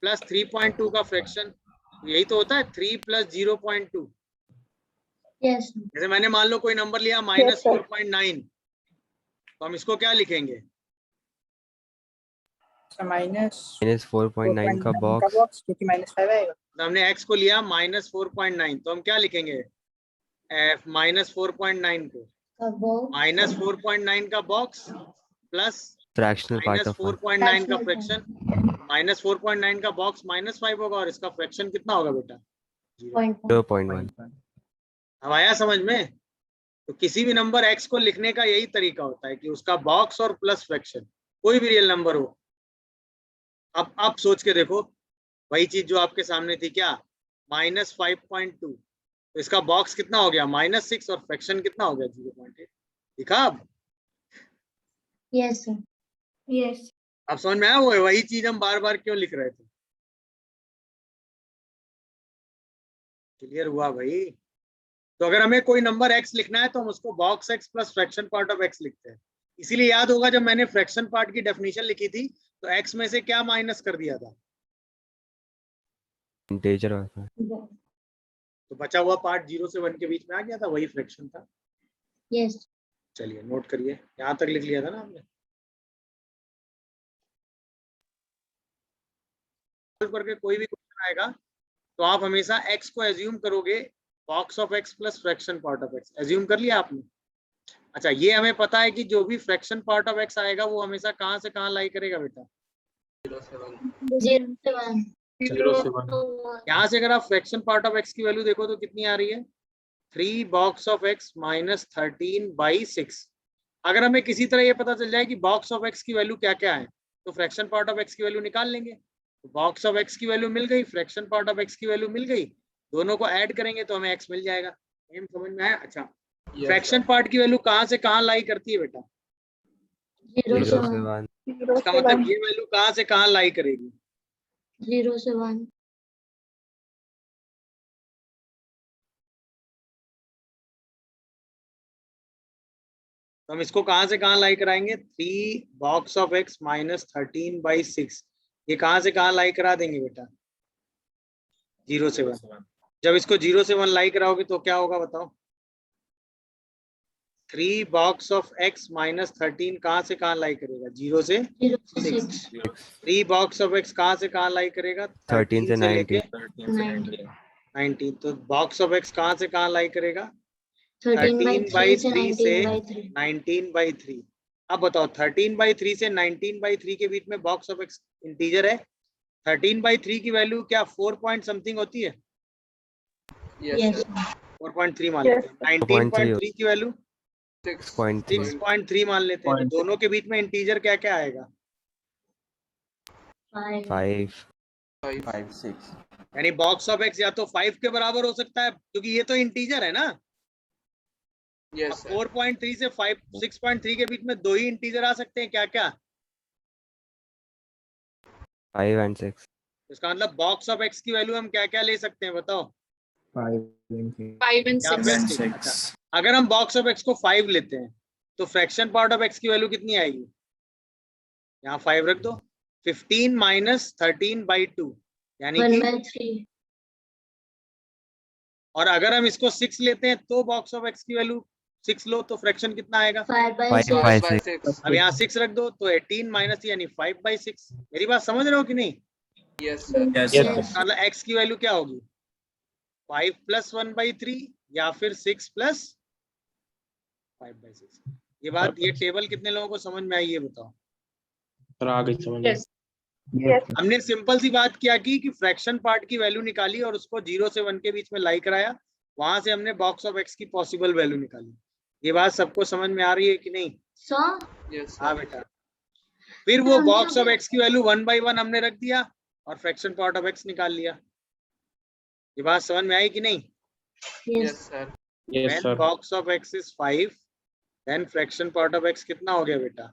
प्लस 3.2 का फ्रैक्शन। यही तो होता है 3 प्लस 0.2। यस जैसे मैंने मान लो कोई नंबर लिया -4.9, तो हम इसको क्या लिखेंगे, -4.9 का का बॉक्स बॉक्स, क्योंकि -5 आएगा। तो हमने x को लिया -4.9, तो हम क्या लिखेंगे, -4.9 को -4.9 का box plus fractional part of 4.9 का फ्रैक्शन। -4.9 का बॉक्स -5 होगा और इसका फ्रैक्शन कितना होगा बेटा, 0.1। अब आया समझ में। तो किसी भी नंबर x को लिखने का यही तरीका होता है कि उसका बॉक्स और प्लस फ्रैक्शन, कोई भी रियल नंबर हो। अब आप सोच के देखो, वही चीज जो आपके सामने थी, क्या -5.2, तो इसका बॉक्स कितना हो गया -6 और फ्रैक्शन कितना हो गया 0.8। दिखा अब, यस सर यस अब समझ में आया, वो वही चीज हम बार बार क्यों लिख रहे थे। क्लियर हुआ भाई। तो अगर हमें कोई नंबर x लिखना है तो हम उसको box x plus fraction part of x लिखते हैं। इसीलिए याद होगा जब मैंने फ्रैक्शन पार्ट की डेफिनेशन लिखी थी तो x में से क्या माइनस कर दिया था, इंटीजर होता है। तो बचा हुआ पार्ट 0 से 1 के बीच में आ गया था, वही फ्रैक्शन था। यस चलिए नोट करिए, यहाँ तक लिख लिया था ना आपने। करके कोई भी क्वेश्चन आएगा तो आप हमेशा x को एज्यूम करोगे box of x plus fraction part of x। Assume कर लिया आपने। अच्छा, ये हमें पता है कि जो भी फ्रैक्शन पार्ट ऑफ x आएगा वो हमेशा कहाँ से कहाँ लाई करेगा बेटा, 0 से 1 0 से 1। यहाँ से अगर आप फ्रैक्शन पार्ट ऑफ x की वैल्यू देखो तो कितनी आ रही है, 3 बॉक्स ऑफ x माइनस 13/6। अगर हमें किसी तरह ये पता चल जाए कि बॉक्स ऑफ x की वैल्यू क्या क्या है तो फ्रैक्शन पार्ट ऑफ x की वैल्यू निकाल लेंगे। तो बॉक्स ऑफ x की वैल्यू मिल गई, फ्रैक्शन पार्ट ऑफ x की वैल्यू मिल गई, दोनों को ऐड करेंगे तो हमें x मिल जाएगा। समझ में आया। अच्छा, फ्रैक्शन पार्ट की वैल्यू कहाँ से कहाँ लाई करती है बेटा, 0 से 0 से 1 1। इसका मतलब ये वैल्यू कहाँ से कहाँ लाई करेगी, 0 से 1 तो हम इसको कहाँ से कहाँ लाई कराएंगे, 3 बॉक्स ऑफ x माइनस 13/6, ये कहाँ से कहाँ लाई करा देंगे बेटा, 0 से 1। जब इसको 0 से 1 लाई कराओगे तो क्या होगा बताओ, 3 बॉक्स ऑफ x माइनस 13 कहाँ से कहाँ लाई करेगा, 0 से 6। 3 बॉक्स ऑफ x कहाँ से कहाँ लाई करेगा, 13 से लेके 19 19। तो बॉक्स ऑफ x कहाँ से कहाँ लाई करेगा, 13/3 से 13/3 से 19/3 19/3। अब बताओ 13/3 से 19/3 के बीच में बॉक्स ऑफ x इंटीजर है। 13/3 की वैल्यू क्या 4 पॉइंट समथिंग होती है, यस 4.3 मान लेते हैं। 19.3 की वैल्यू 6.3। 6.3 मान लेते हैं। तो दोनों के बीच में इंटीजर क्या क्या आएगा, 5 5 6। यानी बॉक्स ऑफ x या तो 5 के बराबर हो सकता है क्योंकि ये तो इंटीजर है ना। यस 4.3 से 6.3 के बीच में दो ही इंटीजर आ सकते हैं, क्या क्या, 5 and 6। इसका मतलब बॉक्स ऑफ x की वैल्यू हम क्या क्या ले सकते हैं बताओ, 5 and या 6 फिर 6। अगर हम बॉक्स ऑफ x को 5 लेते हैं तो फ्रैक्शन पार्ट ऑफ x की वैल्यू कितनी आएगी, यहाँ 5 रख दो, 15 माइनस 13/2 यानी कि 1/3 और अगर हम इसको 6 लेते हैं तो बॉक्स ऑफ x की वैल्यू 6 लो तो फ्रैक्शन कितना आएगा, 5/6 अब यहाँ 6 रख दो तो 18 माइनस यानी 5/6। मेरी बात समझ रहे हो कि नहीं, Yes, मतलब x की वैल्यू क्या होगी, 5 + 1/3 या फिर 6 + 5/6। ये बात, ये टेबल कितने लोगों को समझ में आई ये बताओ। सर आ गई समझ में। Yes. हमने सिंपल सी बात क्या की कि फ्रैक्शन पार्ट की वैल्यू निकाली और उसको 0 से 1 के बीच में लाई कराया, वहां से हमने बॉक्स ऑफ x की पॉसिबल वैल्यू निकाली। ये बात सबको समझ में आ रही है कि नहीं, सर हाँ बेटा, फिर वो बॉक्स ऑफ एक्स की वैल्यू 1/1 हमने रख दिया और फ्रैक्शन पार्ट ऑफ एक्स निकाल लिया। ये बात समझ में आई कि नहीं? Yes yes When sir. box of x is 5, then fraction part of x कितना हो गया बेटा?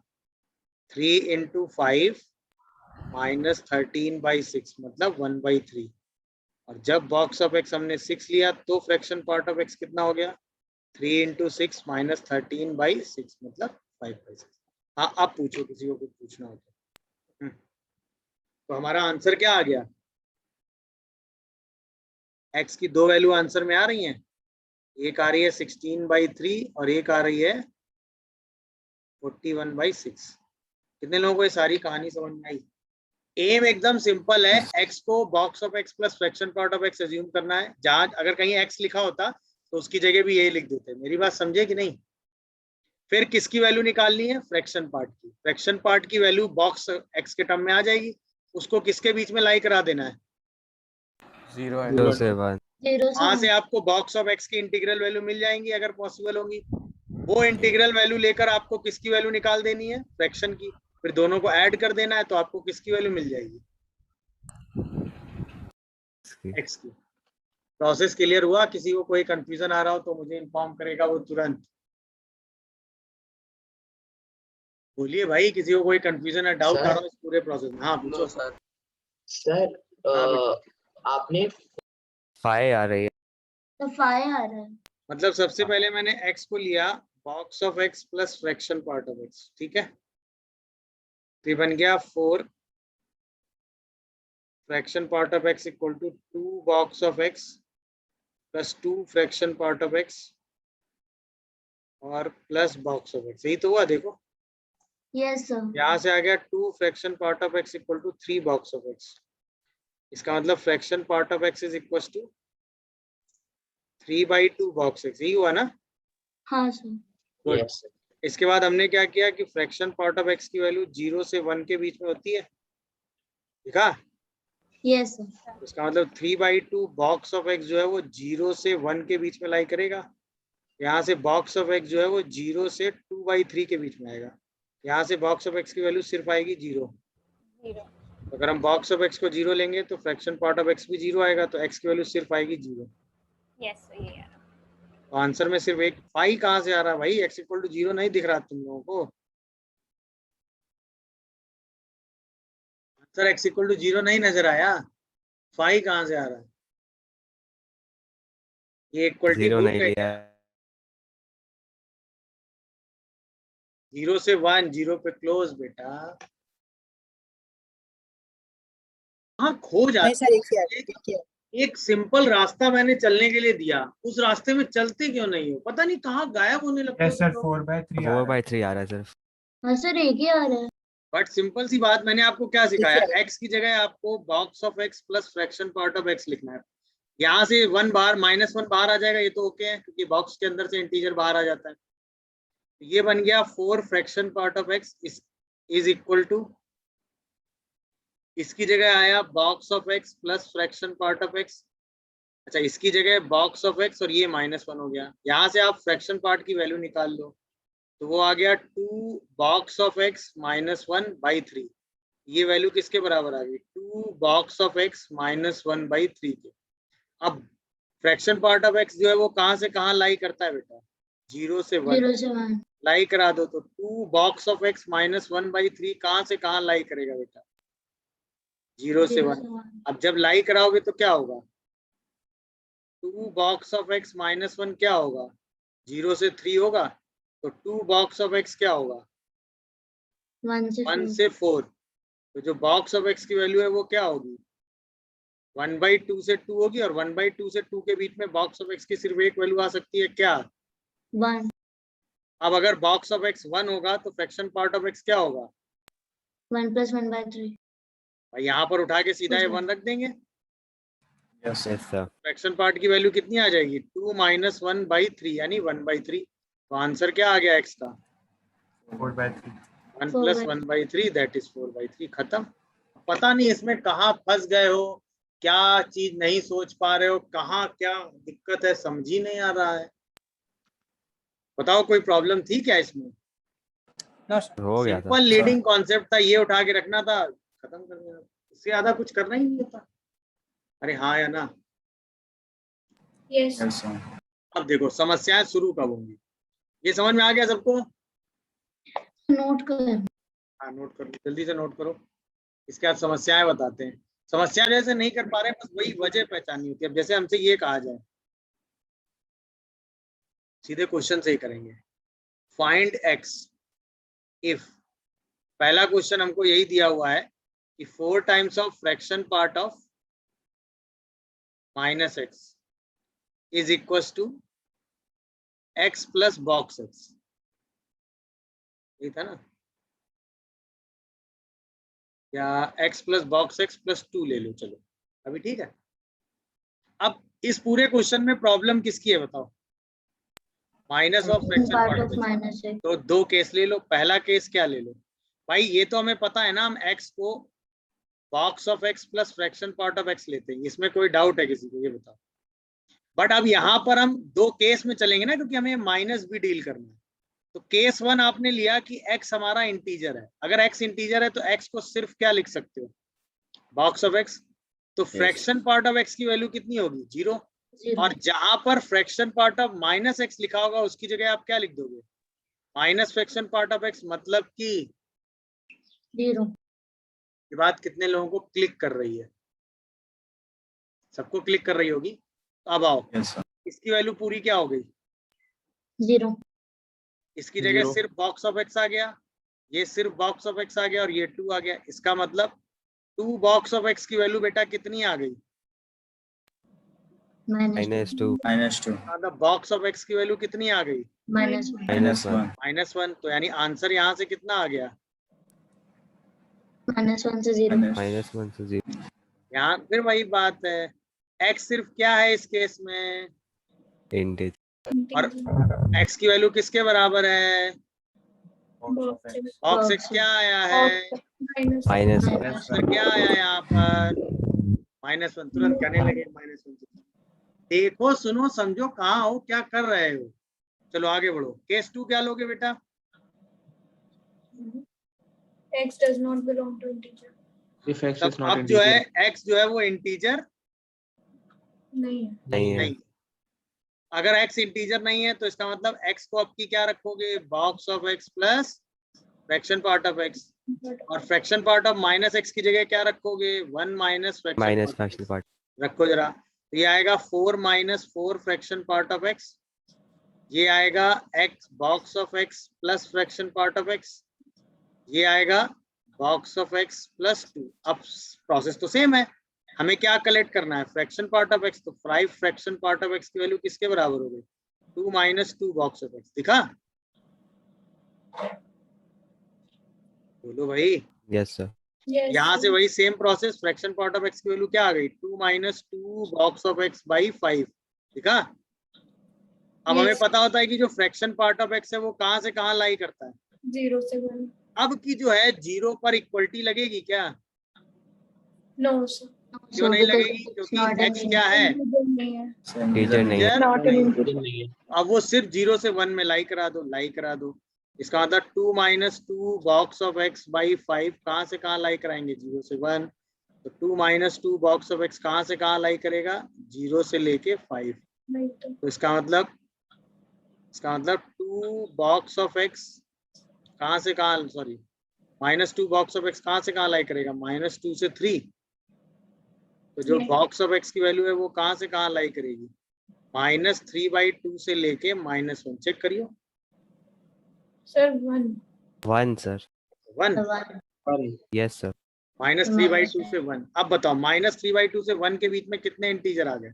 3 into 5 minus 13/6 मतलब 1/3। और जब box of x हमने 6 लिया तो fraction part of x कितना हो गया? 3 into 6 minus 13/6 मतलब 5/6। हाँ, अब पूछो, किसी को कुछ पूछना हो तो हमारा आंसर क्या आ गया? x की दो वैल्यू आंसर में आ रही हैं, एक आ रही है 16/3 और एक आ रही है 41/6। कितने लोगों को ये सारी कहानी समझ में आई? एम एकदम सिंपल है, x को box of x plus fraction part of x assume करना है। जहां अगर कहीं x लिखा होता तो उसकी जगह भी यही लिख देते। मेरी बात समझे कि नहीं? फिर किसकी वैल्यू निकालनी है? फ्रैक्शन पार्ट की। फ्रैक्शन पार्ट की वैल्यू बॉक्स x के टर्म में आ जाएगी, उसको किसके बीच में लाई करा देना है? 0 से 1। वहां से आपको बॉक्स ऑफ x की इंटीग्रल वैल्यू मिल जाएंगी अगर पॉसिबल होंगी। वो इंटीग्रल वैल्यू लेकर आपको किसकी वैल्यू निकाल देनी है? फ्रैक्शन की। फिर दोनों को ऐड कर देना है तो आपको किसकी वैल्यू मिल जाएगी? x की। प्रोसेस क्लियर हुआ? किसी को कोई कंफ्यूजन आ रहा हो तो मुझे इन्फॉर्म करेगा वो तुरंत। बोलिए भाई, किसी को कोई कंफ्यूजन है, डाउट आ रहा हो इस पूरे प्रोसेस में? हाँ पूछो सर। आपने 5 आ रही है। तो 5 आ रहा है। मतलब सबसे पहले मैंने x को लिया box of x plus fraction part of x, ठीक है? तो ये बन गया 4 fraction part of x equal to 2 box of x plus 2 fraction part of x और प्लस बॉक्स ऑफ x। यही तो हुआ, देखो यस सर। यहाँ से आ गया 2 fraction part of x equal to 3 box of x। इसका मतलब fraction part of x is equal to 3/2 box x। यही हुआ ना? हाँ सर। गुड। इसके बाद हमने क्या किया कि फ्रैक्शन पार्ट ऑफ x की वैल्यू 0 से 1 के बीच में होती है, ठीक है? Yes sir. इसका मतलब 3/2 बॉक्स ऑफ x जो है वो 0 से 1 के बीच में लाई करेगा। यहाँ से बॉक्स ऑफ x जो है वो 0 से 2/3 के बीच में आएगा। यहाँ से बॉक्स ऑफ x की वैल्यू सिर्फ आएगी 0। तो अगर हम बॉक्स ऑफ x को 0 लेंगे तो फ्रैक्शन पार्ट ऑफ x भी 0 आएगा, तो x की वैल्यू सिर्फ आएगी 0। यस ये तो आंसर में सिर्फ एक 5 कहाँ से आ रहा है भाई? x इक्वल टू 0 नहीं दिख रहा तुम लोगों को? आंसर x इक्वल टू 0 नहीं नजर आया? 5 कहाँ से आ रहा है? ये इक्वलिटी 0 भूल नहीं गए लिया। क्या? 0 से 1, 0 पे क्लोज बेटा। हाँ खो नहीं जाते सर, एक ही है। एक सिंपल रास्ता मैंने चलने के लिए दिया, उस रास्ते में चलते क्यों नहीं हो? पता नहीं कहाँ गायब होने लगते हो। 4/3 आ रहा है सिर्फ। हाँ सर, एक ही आ रहा है। बट सिंपल सी बात, मैंने आपको क्या सिखाया? x की जगह आपको box of x plus fraction part of x लिखना है। यहाँ से 1 बाहर -1 बाहर आ जाएगा, ये तो ओके है क्योंकि बॉक्स के अंदर से इंटीजर बाहर आ जाता है। ये बन गया 4 fraction part of x is equal to, इसकी जगह आया box of x plus fraction part of x। अच्छा, इसकी जगह बॉक्स ऑफ x और ये -1 हो गया। यहाँ से आप फ्रैक्शन पार्ट की वैल्यू निकाल लो तो वो आ गया 2 बॉक्स ऑफ x -1/3। ये वैल्यू किसके बराबर आ गई? 2 बॉक्स ऑफ x -1/3 के। अब फ्रैक्शन पार्ट ऑफ x जो है वो कहाँ से कहाँ लाई करता है बेटा? 0 से 1। 0 से 1 लाई करा दो तो 2 बॉक्स ऑफ x -1/3 कहाँ से कहाँ लाई करेगा बेटा? 0 से 1। अब जब लाई कराओगे तो क्या होगा? 2 बॉक्स ऑफ x -1 क्या होगा? 0 से 3 होगा। तो 2 बॉक्स ऑफ x क्या होगा? 1 से 4। तो जो बॉक्स ऑफ x की वैल्यू है वो क्या होगी? 1/2 से 2 होगी, और 1/2 से 2 के बीच में बॉक्स ऑफ x की सिर्फ एक वैल्यू आ सकती है, क्या? 1। अब अगर बॉक्स ऑफ x 1 होगा तो फ्रैक्शन पार्ट ऑफ x क्या होगा? 1 + 1/3। यहाँ पर उठा के सीधा ये 1 रख देंगे। Yes sir. फ्रैक्शन पार्ट की वैल्यू कितनी आ जाएगी? 2 - 1/3 यानी 1/3। तो आंसर क्या आ गया x का? 4/3। 1 + 1/3 दैट इज 4/3। खत्म। पता नहीं इसमें कहाँ फंस गए हो, क्या चीज नहीं सोच पा रहे हो, कहाँ क्या दिक्कत है, समझ ही नहीं आ रहा है। बताओ कोई प्रॉब्लम थी क्या इसमें? No sir. हो गया था सिंपल लीडिंग कॉन्सेप्ट था, ये उठा के रखना था, खत्म कर देना, इससे ज्यादा कुछ करना ही नहीं होता। अरे हाँ या ना? Yes. Yes, sir. अब देखो समस्याएं शुरू कब होंगी, ये समझ में आ गया सबको? नोट कर। हाँ नोट करो, जल्दी से नोट करो। इसके बाद समस्याएं बताते हैं। समस्या जैसे नहीं कर पा रहे, बस वही वजह पहचाननी होती है। अब जैसे हमसे ये कहा जाए, सीधे क्वेश्चन से ही करेंगे, फाइंड एक्स इफ, पहला क्वेश्चन हमको यही दिया हुआ है कि 4 times of fraction part of minus x is equal to x plus box x, यही था ना? या x plus box x plus 2 ले लो, चलो अभी ठीक है। अब इस पूरे क्वेश्चन में प्रॉब्लम किसकी है बताओ? Minus of fraction part part of of. Minus x. तो 2 केस ले लो। पहला केस क्या ले लो भाई, ये तो हमें पता है ना, हम x को box of x plus fraction part of x लेते हैं, इसमें कोई डाउट है किसी को? ये बताओ। बट अब यहाँ पर हम 2 केस में चलेंगे ना, क्योंकि हमें माइनस भी डील करना है। तो केस 1 आपने लिया कि x हमारा इंटीजर है। अगर x इंटीजर है तो x को सिर्फ क्या लिख सकते हो? Box of x। तो फ्रैक्शन पार्ट ऑफ x की वैल्यू कितनी होगी? 0। और जहां पर fraction part of minus x लिखा होगा उसकी जगह आप क्या लिख दोगे? Minus fraction part of x, मतलब कि 0। ये बात कितने लोगों को क्लिक कर रही है? सबको क्लिक कर रही होगी। तो अब आओ, Yes, sir. इसकी वैल्यू पूरी क्या हो गई? 0। इसकी जगह 0। सिर्फ बॉक्स ऑफ एक्स आ गया, ये सिर्फ बॉक्स ऑफ एक्स आ गया, और ये 2 आ गया। इसका मतलब 2 बॉक्स ऑफ एक्स की वैल्यू बेटा कितनी आ गई? -2 -2. मतलब बॉक्स ऑफ एक्स की वैल्यू कितनी आ गई? -1। -1. -1। तो यानी आंसर यहाँ से कितना आ गया? -1 से 0। -1 से 0 यहाँ फिर वही बात है, x सिर्फ क्या है इस केस में? इंटीजर। और x की वैल्यू किसके बराबर है? बॉक्स एक्स क्या आया है? -1 फिर क्या आया यहाँ पर? -1। तुरंत कहने लगे -1। देखो सुनो समझो, कहाँ हो, क्या कर रहे हो? चलो आगे बढ़ो। केस 2 क्या लोगे बेटा? X does not belong to integer. If x is not अब जो है integer. x जो है वो इंटीजर नहीं है। नहीं है। नहीं। अगर x इंटीजर नहीं है तो इसका मतलब x को अब की क्या रखोगे? Box of x plus fraction part of x, और fraction part of minus x की जगह क्या रखोगे? 1 माइनस माइनस फ्रैक्शन पार्ट। रखो जरा। तो ये आएगा 4 - 4 फ्रैक्शन पार्ट ऑफ x, ये आएगा x box of x plus fraction part of x, ये आएगा बॉक्स ऑफ x प्लस 2। अब प्रोसेस तो सेम है, हमें क्या कलेक्ट करना है? Fraction part of x। तो 5 फ्रैक्शन पार्ट ऑफ x की वैल्यू किसके बराबर हो गई? 2 - 2 बॉक्स ऑफ x। दिखा? बोलो भाई। Yes sir. Yes. यहाँ से वही same process, fraction part of x की वैल्यू क्या आ गई? 2 - 2 बॉक्स ऑफ x बाई 5। दिखा? अब हमें Yes. पता होता है कि जो फ्रैक्शन पार्ट ऑफ x है वो कहाँ से कहाँ लाई करता है? 0 से 1. अब की जो है 0 पर इक्वलिटी लगेगी क्या? No, sir. क्यों नहीं लगेगी? क्योंकि x क्या है? नहीं है. टीचर नहीं है। इंटीजर Not an नहीं। integer. नहीं है। अब वो सिर्फ 0 से 1 में लाई करा दो, लाई करा दो। इसका मतलब 2 - 2 बॉक्स ऑफ x बाई 5 कहाँ से कहाँ लाई कराएंगे? 0 से 1। तो 2 - 2 बॉक्स ऑफ x कहाँ से कहाँ लाई करेगा? 0 से लेके 5। नहीं तो. तो इसका मतलब 2 बॉक्स ऑफ x कहाँ से कहाँ, सॉरी -2 बॉक्स ऑफ x कहाँ से कहाँ लाई करेगा? -2 से 3। तो जो नहीं. बॉक्स ऑफ x की वैल्यू है वो कहाँ से कहाँ लाई करेगी? -3/2 से लेके -1। चेक करियो। Sir, 1. 1 सर। 1 yes sir. -3/2 से 1। अब बताओ -3/2 से 1 के बीच में कितने इंटीजर आ गए?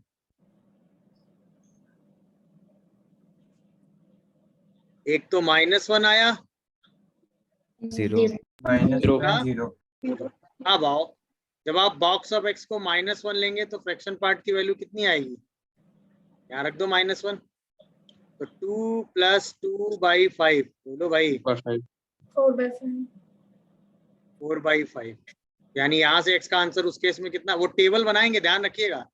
एक तो -1 आया, 0 -0. अब आओ, जब आप बॉक्स ऑफ x को -1 लेंगे तो फ्रैक्शन पार्ट की वैल्यू कितनी आएगी? यहाँ रख दो -1। तो 2 + 2/5। बोलो भाई। 4/5. 4/5। यानी यहाँ से x का आंसर उस केस में कितना? वो टेबल बनाएंगे, ध्यान रखिएगा।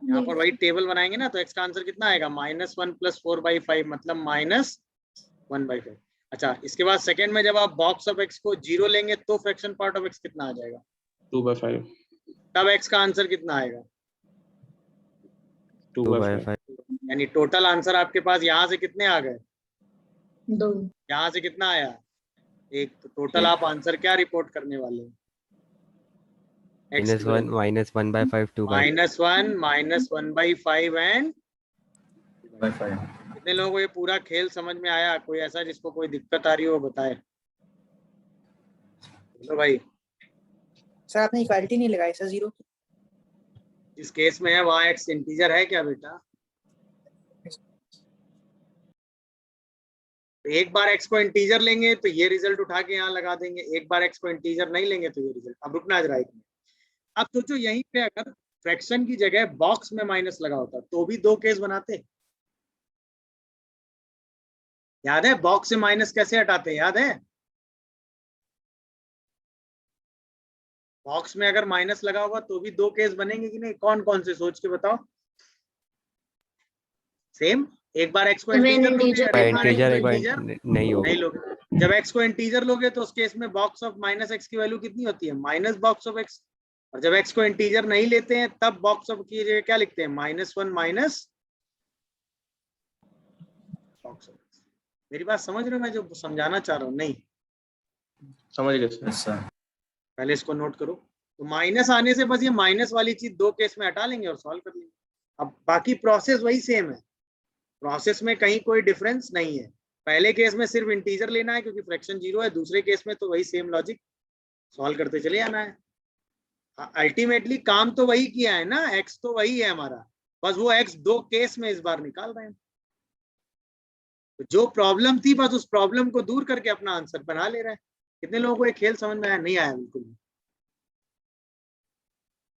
यहाँ पर वही टेबल बनाएंगे ना, तो x का आंसर कितना आएगा? -1 + 4/5 मतलब -1/5। अच्छा, इसके बाद सेकंड में जब आप बॉक्स ऑफ एक्स को 0 लेंगे तो फ्रैक्शन पार्ट ऑफ एक्स कितना आ जाएगा? 2/5 तब एक्स का आंसर कितना आएगा? 2/5 यानी टोटल आंसर आपके पास यहाँ से कितने आ गए? 2 यहाँ से कितना आया? 1। तो टोटल आप आंसर क्या रिपोर्ट करने वाले हैं? -1 -1/5 2/5 -1 -1/5 एंड by 5. कितने लोगों को ये पूरा खेल समझ में आया? कोई ऐसा जिसको कोई दिक्कत आ रही हो बताए। तो भाई सर आपने इक्वालिटी नहीं लगाई सर, 0 की। इस केस में है वहाँ एक्स इंटीजर है क्या बेटा? तो एक बार एक्स को इंटीजर लेंगे तो ये रिजल्ट उठा के यहाँ लगा देंगे, एक बार एक्स को इंटीजर नहीं लेंगे तो ये रिजल्ट। अब रुकना जरा एक मिनट। अब सोचो यहीं पे अगर फ्रैक्शन की जगह बॉक्स में माइनस लगा होता तो भी 2 केस बनाते। याद है बॉक्स से माइनस कैसे हटाते हैं? याद है? बॉक्स में अगर माइनस लगा होगा तो भी 2 केस बनेंगे कि नहीं? कौन कौन से सोच के बताओ। सेम, एक बार एक्स को इंटीजर लोगे, इंटीजर एक बार नहीं होगा। नहीं लोगे। जब एक्स को इंटीजर लोगे तो उस केस में बॉक्स ऑफ माइनस एक्स की वैल्यू कितनी होती है? Minus box of x. और जब एक्स को इंटीजर नहीं लेते हैं तब बॉक्स ऑफ की जगह क्या लिखते हैं? -1 माइनस बॉक्स ऑफ एक्स। मेरी बात समझ रहे हो मैं जो समझाना चाह रहा हूँ? नहीं समझ गए सर। Yes, sir. पहले इसको नोट करो। तो माइनस आने से बस ये माइनस वाली चीज 2 केस में हटा लेंगे और सॉल्व कर लेंगे। अब बाकी प्रोसेस वही सेम है, प्रोसेस में कहीं कोई डिफरेंस नहीं है। पहले केस में सिर्फ इंटीजर लेना है क्योंकि फ्रैक्शन 0 है, दूसरे केस में तो वही सेम लॉजिक सॉल्व करते चले आना है। अल्टीमेटली काम तो वही किया है ना, एक्स तो वही है हमारा, बस वो एक्स 2 केस में इस बार निकाल रहे हैं। तो जो प्रॉब्लम थी बस उस प्रॉब्लम को दूर करके अपना आंसर बना ले रहे हैं। कितने लोगों को ये खेल समझ में आया? नहीं आया बिल्कुल।